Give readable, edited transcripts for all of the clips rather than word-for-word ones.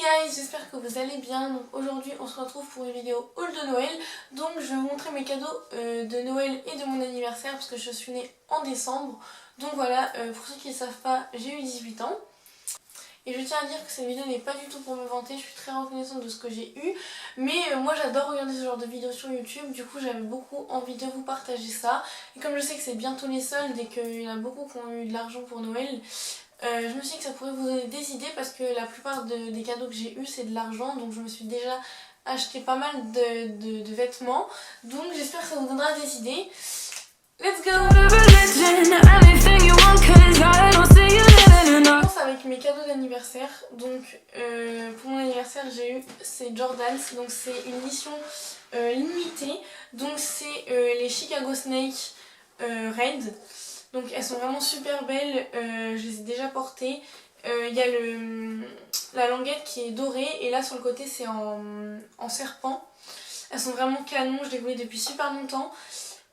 guys, j'espère que vous allez bien. Donc aujourd'hui on se retrouve pour une vidéo haul de Noël. Donc je vais vous montrer mes cadeaux de Noël et de mon anniversaire parce que je suis née en décembre. Donc voilà, pour ceux qui ne savent pas, j'ai eu 18 ans. Et je tiens à dire que cette vidéo n'est pas du tout pour me vanter, je suis très reconnaissante de ce que j'ai eu. Mais moi j'adore regarder ce genre de vidéos sur YouTube, du coup j'avais beaucoup envie de vous partager ça. Et comme je sais que c'est bientôt les soldes et qu'il y en a beaucoup qui ont eu de l'argent pour Noël, je me suis dit que ça pourrait vous donner des idées parce que la plupart des cadeaux que j'ai eu c'est de l'argent. Donc je me suis déjà acheté pas mal de vêtements. Donc j'espère que ça vous donnera des idées. Let's go! Je commence avec mes cadeaux d'anniversaire. Donc pour mon anniversaire j'ai eu ces Jordans. Donc c'est une édition limitée. Donc c'est les Chicago Snake Red. Donc elles sont vraiment super belles, je les ai déjà portées. Il y a la languette qui est dorée et là sur le côté c'est en serpent. Elles sont vraiment canon, je les voulais depuis super longtemps.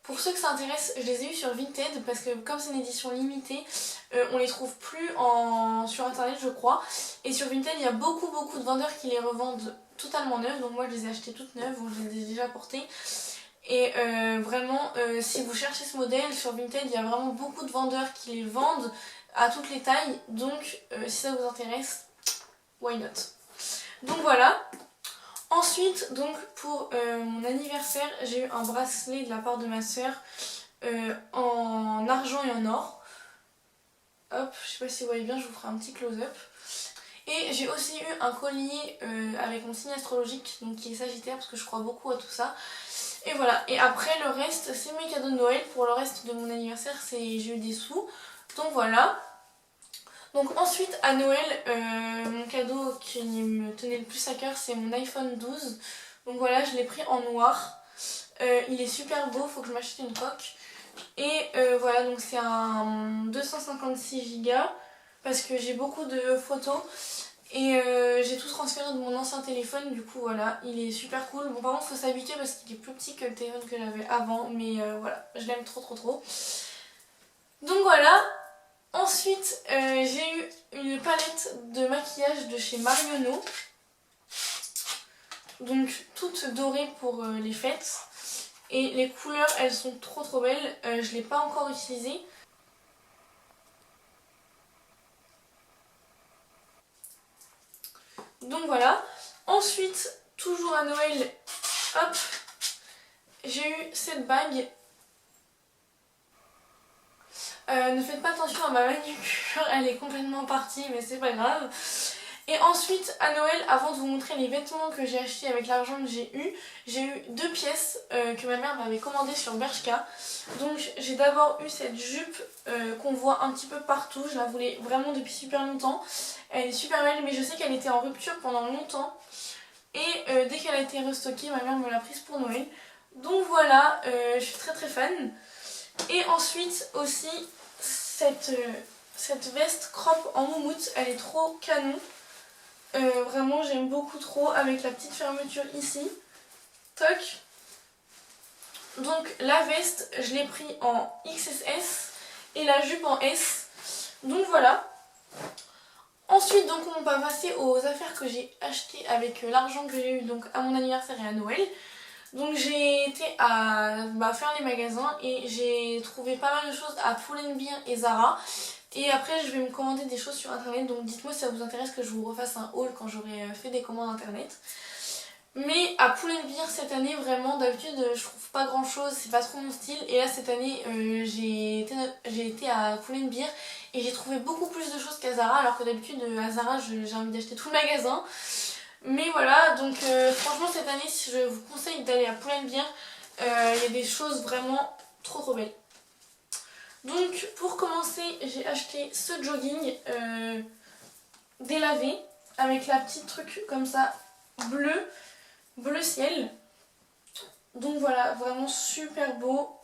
Pour ceux que ça intéresse, je les ai eues sur Vinted parce que comme c'est une édition limitée, on les trouve plus sur internet je crois. Et sur Vinted il y a beaucoup de vendeurs qui les revendent totalement neuves. Donc moi je les ai achetées toutes neuves, donc je les ai déjà portées. Et vraiment, si vous cherchez ce modèle sur Vinted, il y a vraiment beaucoup de vendeurs qui les vendent à toutes les tailles. Donc si ça vous intéresse, why not? Donc voilà. Ensuite, donc pour mon anniversaire, j'ai eu un bracelet de la part de ma soeur en argent et en or. Hop, je sais pas si vous voyez bien, je vous ferai un petit close-up. Et j'ai aussi eu un collier avec mon signe astrologique, donc qui est Sagittaire, parce que je crois beaucoup à tout ça. Et voilà, et après le reste c'est mes cadeaux de Noël. Pour le reste de mon anniversaire j'ai eu des sous. Donc voilà. Donc ensuite à Noël, mon cadeau qui me tenait le plus à cœur c'est mon iPhone 12. Donc voilà, je l'ai pris en noir. Il est super beau, faut que je m'achète une coque. Et voilà, donc c'est un 256 Go parce que j'ai beaucoup de photos. Et j'ai tout transféré de mon ancien téléphone, du coup voilà, il est super cool. Bon par contre faut s'habituer parce qu'il est plus petit que le téléphone que j'avais avant, mais voilà, je l'aime trop. Donc voilà, ensuite j'ai eu une palette de maquillage de chez Marionneau. Donc toute dorée pour les fêtes. Et les couleurs elles sont trop belles, je ne l'ai pas encore utilisée. Donc voilà. Ensuite, toujours à Noël, hop, j'ai eu cette bague. Ne faites pas attention à ma manucure, elle est complètement partie, mais c'est pas grave. Et ensuite, à Noël, avant de vous montrer les vêtements que j'ai achetés avec l'argent que j'ai eu 2 pièces que ma mère m'avait commandées sur Bershka. Donc j'ai d'abord eu cette jupe qu'on voit un petit peu partout, je la voulais vraiment depuis super longtemps. Elle est super belle, mais je sais qu'elle était en rupture pendant longtemps. Et dès qu'elle a été restockée, ma mère me l'a prise pour Noël. Donc voilà, je suis très fan. Et ensuite aussi, cette veste crop en moumoute, elle est trop canon. Vraiment j'aime beaucoup trop avec la petite fermeture ici. Toc. Donc la veste je l'ai pris en XS et la jupe en S. Donc voilà. Ensuite donc on va passer aux affaires que j'ai achetées avec l'argent que j'ai eu donc à mon anniversaire et à Noël. Donc j'ai été à faire les magasins et j'ai trouvé pas mal de choses à Pull&Bear et Zara. Et après je vais me commander des choses sur internet, donc dites-moi si ça vous intéresse que je vous refasse un haul quand j'aurai fait des commandes internet. Mais à Pull&Bear cette année vraiment d'habitude je trouve pas grand chose, c'est pas trop mon style. Et là cette année j'ai été à Pull&Bear et j'ai trouvé beaucoup plus de choses qu'à Zara. Alors que d'habitude à Zara j'ai envie d'acheter tout le magasin. Mais voilà, donc franchement cette année je vous conseille d'aller à Pull&Bear, il y a des choses vraiment trop belles. Donc pour commencer j'ai acheté ce jogging délavé avec la petite truc comme ça bleu ciel. Donc voilà, vraiment super beau,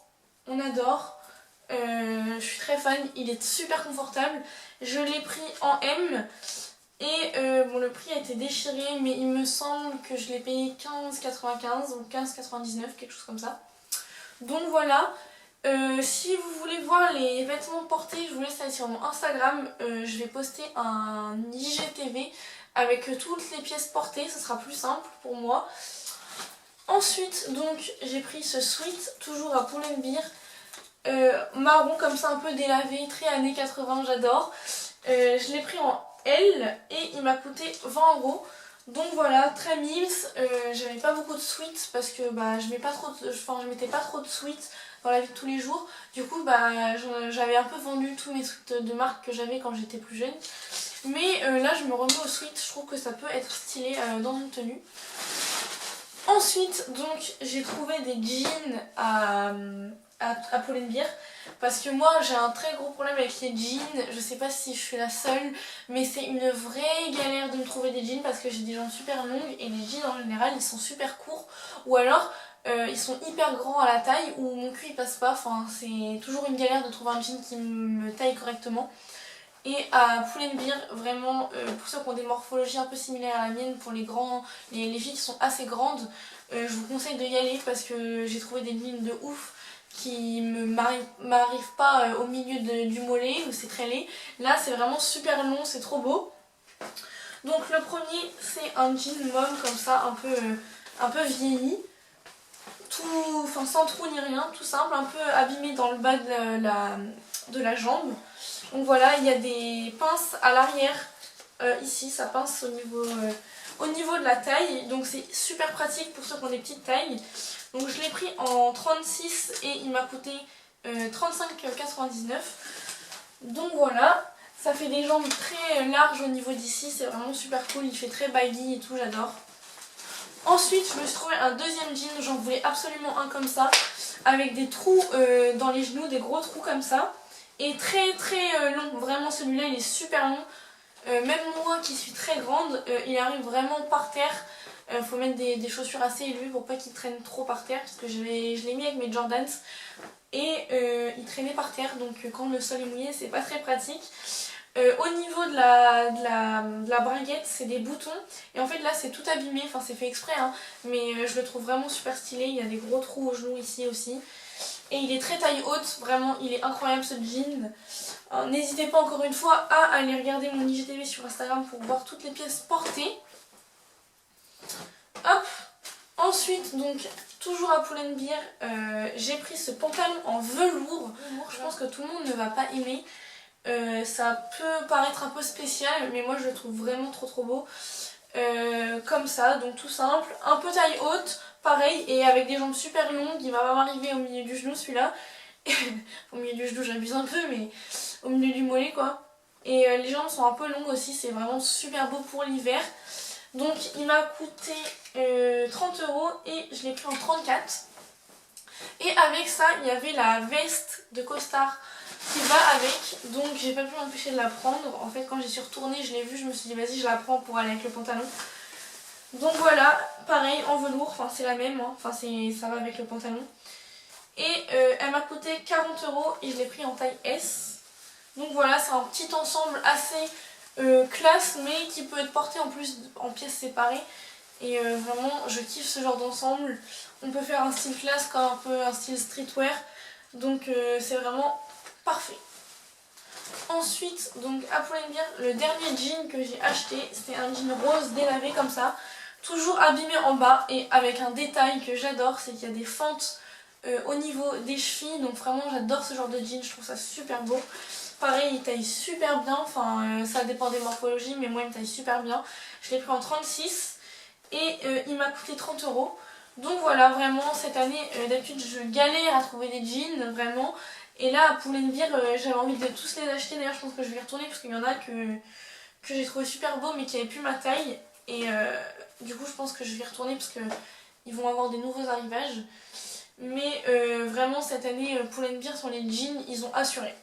on adore. Je suis très fan, il est super confortable. Je l'ai pris en M. Et bon, le prix a été déchiré, mais il me semble que je l'ai payé 15,95 ou 15,99, quelque chose comme ça. Donc voilà, si vous voulez voir les vêtements portés, je vous laisse aller sur mon Instagram. Je vais poster un IGTV avec toutes les pièces portées, ce sera plus simple pour moi. Ensuite donc j'ai pris ce sweat, toujours à Pull&Bear, marron comme ça un peu délavé, très années 80, j'adore. Je l'ai pris en L et il m'a coûté 20 €. Donc voilà, très mimes. J'avais pas beaucoup de sweats parce que je mettais pas trop de sweats dans la vie de tous les jours. Du coup j'avais un peu vendu tous mes trucs de marque que j'avais quand j'étais plus jeune. Mais là je me remets au sweat, je trouve que ça peut être stylé dans une tenue. Ensuite donc j'ai trouvé des jeans à Pull&Bear parce que moi j'ai un très gros problème avec les jeans, je sais pas si je suis la seule, mais c'est une vraie galère de me trouver des jeans parce que j'ai des jambes super longues et les jeans en général ils sont super courts ou alors ils sont hyper grands à la taille ou mon cul il passe pas, enfin c'est toujours une galère de trouver un jean qui me taille correctement. Et à Pull&Bear, vraiment, pour ceux qui ont des morphologies un peu similaires à la mienne, pour les filles qui sont assez grandes, je vous conseille de y aller parce que j'ai trouvé des jeans de ouf qui ne m'arrivent pas au milieu du mollet où c'est très laid. Là c'est vraiment super long, c'est trop beau. Donc le premier c'est un jean mauve comme ça, un peu vieilli. Sans trou ni rien, tout simple, un peu abîmé dans le bas de la jambe. Donc voilà, il y a des pinces à l'arrière, ici ça pince au niveau de la taille, donc c'est super pratique pour ceux qui ont des petites tailles. Donc je l'ai pris en 36 et il m'a coûté 35,99 €. Donc voilà, ça fait des jambes très larges au niveau d'ici, c'est vraiment super cool, il fait très baggy et tout, j'adore. Ensuite je me suis trouvé un deuxième jean, j'en voulais absolument un comme ça, avec des trous dans les genoux, des gros trous comme ça. Et très très long, vraiment celui-là il est super long. Même moi qui suis très grande, il arrive vraiment par terre. Faut mettre des chaussures assez élevées pour pas qu'il traîne trop par terre parce que je l'ai mis avec mes Jordans et il traînait par terre, donc quand le sol est mouillé c'est pas très pratique. Au niveau de la braguette c'est des boutons et en fait là c'est tout abîmé, enfin c'est fait exprès hein, mais je le trouve vraiment super stylé, il y a des gros trous aux genoux ici aussi. Et il est très taille haute, vraiment il est incroyable ce jean. N'hésitez pas encore une fois à aller regarder mon IGTV sur Instagram pour voir toutes les pièces portées. Hop. Ensuite donc toujours à Pull&Bear, j'ai pris ce pantalon en velours. Je pense que tout le monde ne va pas aimer. Ça peut paraître un peu spécial mais moi je le trouve vraiment trop beau. Comme ça, donc tout simple, un peu taille haute, pareil, et avec des jambes super longues, il va pas m'arriver au milieu du genou celui-là. Au milieu du genou j'abuse un peu, mais au milieu du mollet quoi. Et les jambes sont un peu longues aussi, c'est vraiment super beau pour l'hiver. Donc il m'a coûté 30 € et je l'ai pris en 34. Et avec ça, il y avait la veste de costard qui va avec, donc j'ai pas pu m'empêcher de la prendre. En fait quand j'y suis retournée je l'ai vue, je me suis dit vas-y je la prends pour aller avec le pantalon. Donc voilà, pareil en velours, enfin c'est la même, hein. Enfin ça va avec le pantalon. Et elle m'a coûté 40 € et je l'ai pris en taille S. Donc voilà, c'est un petit ensemble assez classe mais qui peut être porté en plus en pièces séparées. Et vraiment je kiffe ce genre d'ensemble. On peut faire un style classe comme un peu un style streetwear. Donc c'est vraiment parfait. Ensuite, donc à Pull&Bear, le dernier jean que j'ai acheté, c'était un jean rose délavé comme ça, toujours abîmé en bas et avec un détail que j'adore, c'est qu'il y a des fentes au niveau des chevilles, donc vraiment j'adore ce genre de jean, je trouve ça super beau. Pareil, il taille super bien, enfin ça dépend des morphologies, mais moi il me taille super bien. Je l'ai pris en 36 et il m'a coûté 30 €. Donc voilà, vraiment cette année, d'habitude je galère à trouver des jeans, vraiment. Et là, à Pull&Bear, j'avais envie de tous les acheter. D'ailleurs, je pense que je vais y retourner parce qu'il y en a que j'ai trouvé super beau mais qui n'avaient plus ma taille. Et du coup, je pense que je vais y retourner parce qu'ils vont avoir des nouveaux arrivages. Mais vraiment, cette année, Pull&Bear sur les jeans, ils ont assuré.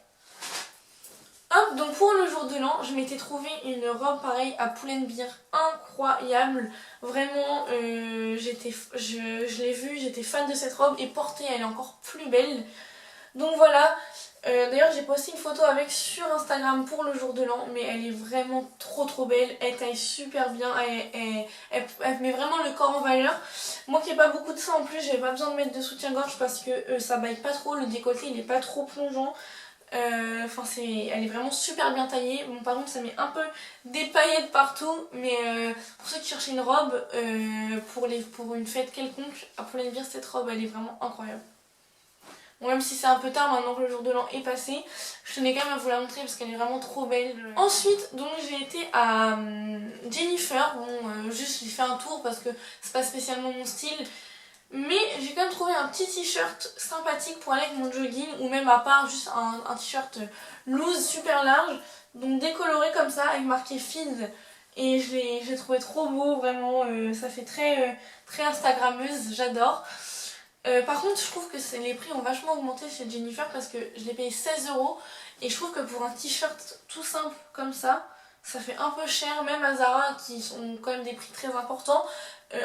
Hop, donc pour le jour de l'an, je m'étais trouvé une robe pareille à Pull&Bear incroyable. Vraiment, je l'ai vue, j'étais fan de cette robe et portée, elle est encore plus belle. Donc voilà, d'ailleurs j'ai posté une photo avec sur Instagram pour le jour de l'an, mais elle est vraiment trop belle, elle taille super bien, elle met vraiment le corps en valeur. Moi qui n'ai pas beaucoup de ça en plus, j'avais pas besoin de mettre de soutien-gorge parce que ça baille pas trop, le décolleté il est pas trop plongeant. Enfin elle est vraiment super bien taillée. Bon par contre ça met un peu des paillettes partout, mais pour ceux qui cherchaient une robe pour une fête quelconque, pour l'anniversaire, cette robe elle est vraiment incroyable. Bon, même si c'est un peu tard maintenant que le jour de l'an est passé, je tenais quand même à vous la montrer parce qu'elle est vraiment trop belle. Ensuite donc j'ai été à Jennifer, bon juste j'ai fait un tour parce que c'est pas spécialement mon style. Mais j'ai quand même trouvé un petit t-shirt sympathique pour aller avec mon jogging, ou même à part juste un t-shirt loose super large, donc décoloré comme ça avec marqué Feed. Et je l'ai trouvé trop beau, vraiment, ça fait très instagrammeuse, j'adore. Par contre je trouve que les prix ont vachement augmenté chez Jennifer parce que je l'ai payé 16 € et je trouve que pour un t-shirt tout simple comme ça fait un peu cher, même à Zara qui ont quand même des prix très importants.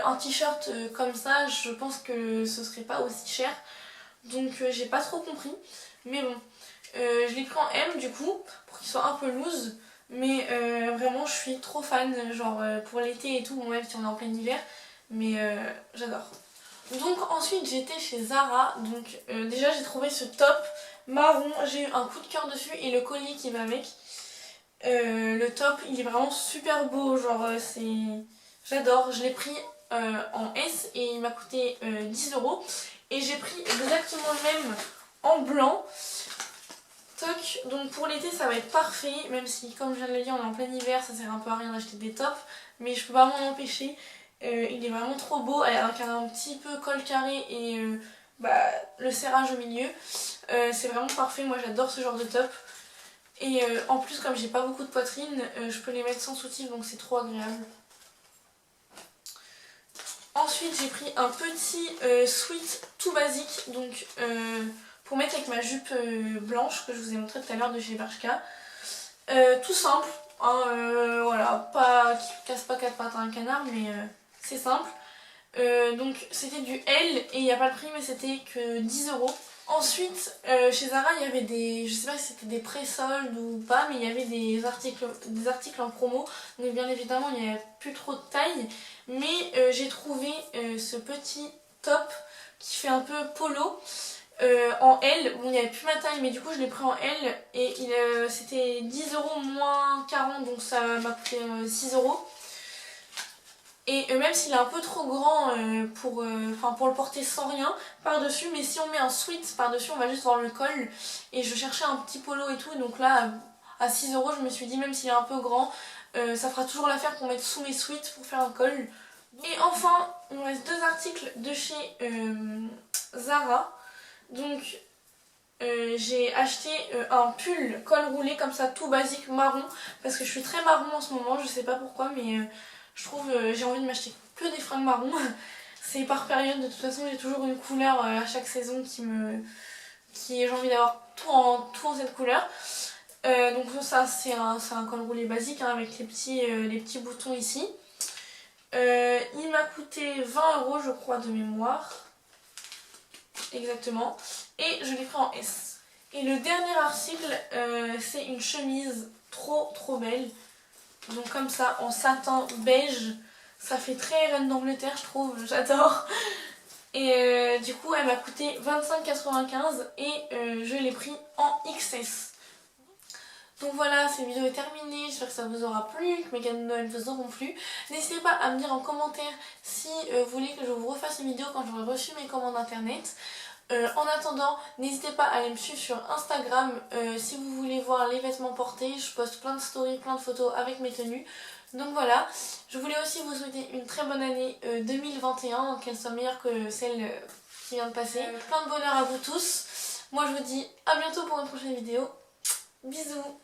Un t-shirt comme ça, je pense que ce serait pas aussi cher. Donc j'ai pas trop compris. Mais bon, je l'ai pris en M du coup, pour qu'il soit un peu loose. Mais vraiment je suis trop fan, genre pour l'été et tout, bon, même si on est en plein hiver. Mais j'adore. Donc ensuite j'étais chez Zara. Donc déjà j'ai trouvé ce top marron, j'ai eu un coup de cœur dessus et le collier qui va avec. Le top il est vraiment super beau, genre j'adore, je l'ai pris en S et il m'a coûté 10 € et j'ai pris exactement le même en blanc. Toc, donc pour l'été ça va être parfait, même si comme je viens de le dire on est en plein hiver, ça sert un peu à rien d'acheter des tops, mais je peux pas m'en empêcher. Il est vraiment trop beau avec un petit peu col carré et le serrage au milieu. C'est vraiment parfait, moi j'adore ce genre de top. Et en plus comme j'ai pas beaucoup de poitrine, je peux les mettre sans soutif donc c'est trop agréable. Ensuite j'ai pris un petit sweat tout basique, donc pour mettre avec ma jupe blanche que je vous ai montré tout à l'heure de chez Bershka. Tout simple, hein, voilà, qui casse pas quatre pattes à un canard, mais c'est simple. Donc c'était du L et il n'y a pas le prix mais c'était que 10 €. Ensuite chez Zara il y avait des, je sais pas si c'était des pré-soldes ou pas, mais il y avait des articles en promo, donc bien évidemment il n'y avait plus trop de taille, mais j'ai trouvé ce petit top qui fait un peu polo en L. Bon il n'y avait plus ma taille mais du coup je l'ai pris en L et c'était 10 € moins 40, donc ça m'a coûté 6 €. Et même s'il est un peu trop grand pour le porter sans rien par-dessus, mais si on met un sweat par-dessus, on va juste voir le col. Et je cherchais un petit polo et tout, donc là, à 6 €, je me suis dit, même s'il est un peu grand, ça fera toujours l'affaire pour mettre sous mes sweats pour faire un col. Et enfin, il me reste deux articles de chez Zara. Donc, j'ai acheté un pull col roulé comme ça, tout basique marron, parce que je suis très marron en ce moment, je sais pas pourquoi, mais je trouve j'ai envie de m'acheter que des fringues marron. C'est par période, de toute façon j'ai toujours une couleur à chaque saison j'ai envie d'avoir tout en cette couleur. Donc ça c'est un col roulé basique hein, avec les petits boutons ici. Il m'a coûté 20 € je crois de mémoire. Exactement. Et je l'ai pris en S. Et le dernier article c'est une chemise trop belle. Donc comme ça en satin beige, ça fait très reine d'Angleterre je trouve, j'adore. Et du coup elle m'a coûté 25,95 et je l'ai pris en XS. Donc voilà, cette vidéo est terminée, j'espère que ça vous aura plu, que mes cadeaux de Noël vous auront plu. N'hésitez pas à me dire en commentaire si vous voulez que je vous refasse une vidéo quand j'aurai reçu mes commandes internet. En attendant, n'hésitez pas à aller me suivre sur Instagram si vous voulez voir les vêtements portés. Je poste plein de stories, plein de photos avec mes tenues. Donc voilà, je voulais aussi vous souhaiter une très bonne année 2021, qu'elle soit meilleure que celle qui vient de passer. Plein de bonheur à vous tous. Moi je vous dis à bientôt pour une prochaine vidéo. Bisous.